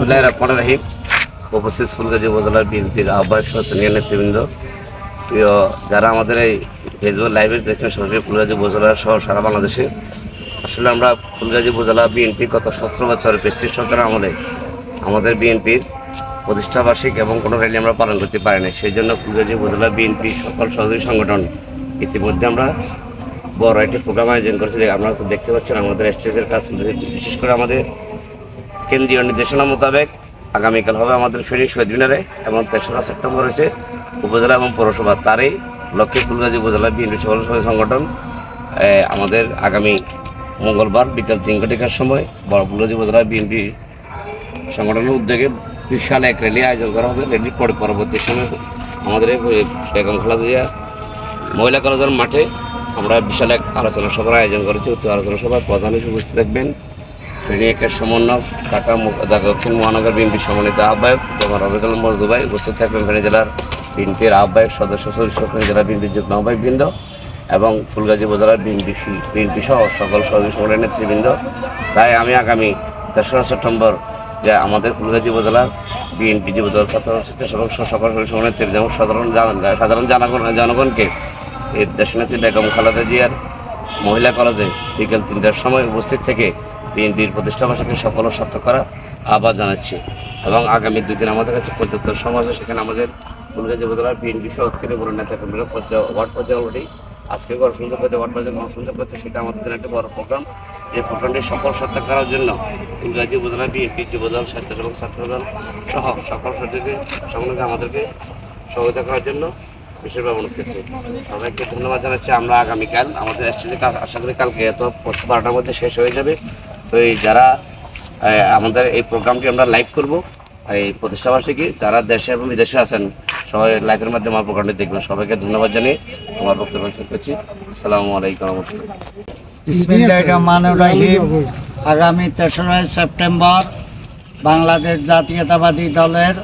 বিসমিল্লাহির রহমানির রহিম। উপস্থিত ফুলগাজী উপজেলার বিএনপির আহ্বায়ক সহ সিনিয়র নেতৃবৃন্দ, প্রিয় যারা আমাদের এই ফেসবুক লাইভে দেখছেন সরাসরি ফুলগাজী উপজেলার সহ সারা বাংলাদেশে। আসলে আমরা ফুলগাজী উপজেলা বিএনপি গত 17 বছরের প্রেসিডেন্ট সরকারের আমলে আমাদের বিএনপির প্রতিষ্ঠাবার্ষিক এবং কোনো র্যালি আমরা পালন করতে পারি না। সেই জন্য ফুলগাজী উপজেলা বিএনপি সকল সহযোগী সংগঠন ইতিমধ্যে আমরা বড় একটি প্রোগ্রাম আয়োজন করেছি। আপনারা তো দেখতে পাচ্ছেন আমাদের স্টেজের কাজ, বিশেষ করে আমাদের কেন্দ্রীয় নির্দেশনা মোতাবেক আগামীকাল হবে আমাদের ফেনী শহীদ মিনারে এবং 3রা সেপ্টেম্বর হয়েছে উপজেলা এবং পৌরসভা। তারই লক্ষ্যে ফুলগাজী উপজেলা বিএনপি সকল সহযোগী সংগঠন আমাদের আগামী মঙ্গলবার বিকাল 3টার সময় বড় ফুলগাজী উপজেলা বিএনপি সংগঠনের উদ্যোগে বিশাল এক র্যালি আয়োজন করা হবে। র্যালির পরবর্তী সময় আমাদের বেগম খালেদা জিয়া মহিলা কলেজের মাঠে আমরা বিশাল এক আলোচনা সভার আয়োজন করেছি। উক্ত আলোচনা সভায় প্রধান হিসেবে উপস্থিত থাকবেন ফেনী একের সমন্বয়ক ঢাকা দক্ষিণ মহানগর বিএনপর সম্মানিত আহ্বায়ক ডক্টর রফিকুল মজদু ভাই। উপস্থিত থাকবেন ফেনী জেলার বিএনপির আহ্বায়ক সদস্য ফেনী জেলার বিএনপির যুগ্ম আহ্বায়কবৃন্দ এবং ফুলগাজী উপজেলার বিএনপি সহ সকল সহযোগী সংগঠনের নেতৃবৃন্দ। তাই আমি আগামী 3রা সেপ্টেম্বর যে আমাদের ফুলগাজী উপজেলা বিএনপি যুবদল ছাত্র স্বেচ্ছাসেবক সকল সংগঠনের নেতৃবৃন্দ এবং সাধারণ জনগণকে এই দেশনেত্রী বেগম খালেদা জিয়ার মহিলা কলেজে বিকেল 3টার সময় উপস্থিত থেকে বিএনপির প্রতিষ্ঠাবার্ষিকী সফল ও সার্থক করা আহ্বান জানাচ্ছি। এবং আগামী 2 দিন আমাদের কাছে পর্যাপ্ত সময় আছে, সেখানে আমাদের ফুলগাজী উপজেলার বিএনপি সহ থেকে বড় নেতাকর্মীরা ওয়ার্ড পর্যায়ে অলরেডি আজকে গণসংযোগ করছে, ওয়ার্ড পর্যায়ে গণসংযোগ করছে। সেটা আমাদের জন্য একটা বড় প্রোগ্রাম। এই প্রোগ্রামটি সফল সার্থক করার জন্য ফুলগাজী উপজেলা বিএনপি যুবদল স্বেচ্ছাসেবক ছাত্রদল সহ সকল সংগঠনকে আমাদেরকে সহযোগিতা করার জন্য বিশেষভাবে অনুরোধ করছি। সবাইকে ধন্যবাদ জানাচ্ছি। আমরা আগামীকাল আমাদের স্টেজে আশা করি কালকে পরশু 12টার মধ্যে শেষ হয়ে যাবে। তো এই যারা আমাদের এই প্রোগ্রামটি আমরা লাইভ করব, এই প্রতিষ্ঠাবার্ষিকী যারা দেশে এবং বিদেশে আছেন সবাই লাইভের মাধ্যমে আমার প্রোগ্রামটি দেখবেন। সবাইকে ধন্যবাদ জানিয়ে আমার বক্তব্য শেষ করছি। আসসালামু আলাইকুম রহমতুল্লাহ। বিসমিল্লাহির রহমানির রহিম। আগামী 3রা সেপ্টেম্বর বাংলাদেশ জাতীয়তাবাদী দলের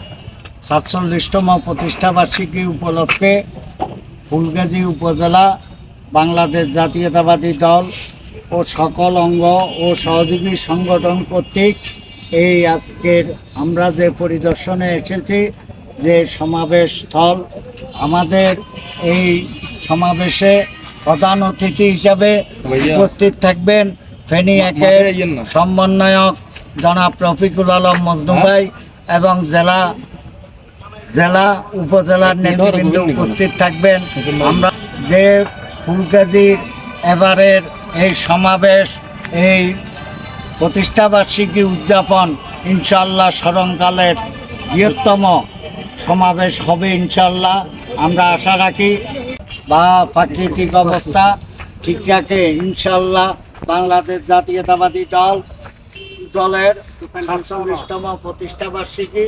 47তম প্রতিষ্ঠাবার্ষিকী উপলক্ষে ফুলগাজী উপজেলা বাংলাদেশ জাতীয়তাবাদী দল ও সকল অঙ্গ ও সহযোগী সংগঠন কর্তৃক এই আজকের আমরা যে পরিদর্শনে এসেছি, যে সমাবেশ স্থল, আমাদের এই সমাবেশে প্রধান অতিথি হিসাবে উপস্থিত থাকবেন ফেনী একের সমন্বয়ক জনাব রফিকুল আলম মজনু ভাই এবং জেলা উপজেলার নেতৃবৃন্দ উপস্থিত থাকবেন। আমরা যে ফুলগাজীর এবারের এই সমাবেশ, এই প্রতিষ্ঠাবার্ষিকী উদযাপন ইনশাল্লাহ স্মরণকালের বৃহত্তম সমাবেশ হবে ইনশাল্লাহ আমরা আশা রাখি। বা প্রাকৃতিক অবস্থা ঠিক রাখে ইনশাল্লাহ বাংলাদেশ জাতীয়তাবাদী দলের 47তম প্রতিষ্ঠাবার্ষিকী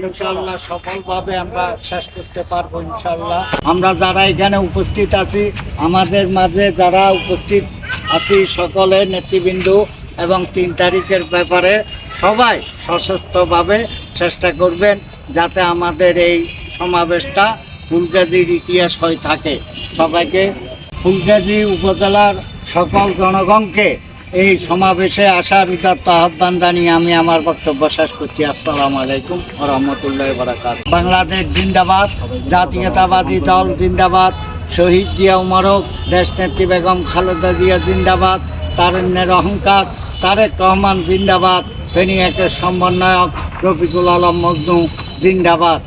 ইনশাল্লাহ সফলভাবে আমরা শেষ করতে পারবো ইনশাল্লাহ। আমরা যারা এখানে উপস্থিত আছি, আমাদের মাঝে যারা উপস্থিত আছি সকলের নেতৃবৃন্দ এবং 3 তারিখের ব্যাপারে সবাই সশস্ত্রভাবে চেষ্টা করবেন যাতে আমাদের এই সমাবেশটা ফুলগাজীর ইতিহাস হয়ে থাকে। সবাইকে ফুলগাজী উপজেলার সকল জনগণকে এই সমাবেশে আসার উদাত্ত আহ্বান জানিয়ে আমি আমার বক্তব্য শেষ করছি। আসসালামু আলাইকুম ওয়া রাহমাতুল্লাহি ওয়া বারাকাতুহু। বাংলাদেশ জিন্দাবাদ, জাতীয়তাবাদী দল জিন্দাবাদ, শহীদ জিয়া মোবারক, দেশনেত্রী বেগম খালেদা জিয়া জিন্দাবাদ, তারুণ্যের অহংকার তারেক রহমান জিন্দাবাদ, ফেনী একের সমন্বয়ক রফিকুল আলম মজনু জিন্দাবাদ।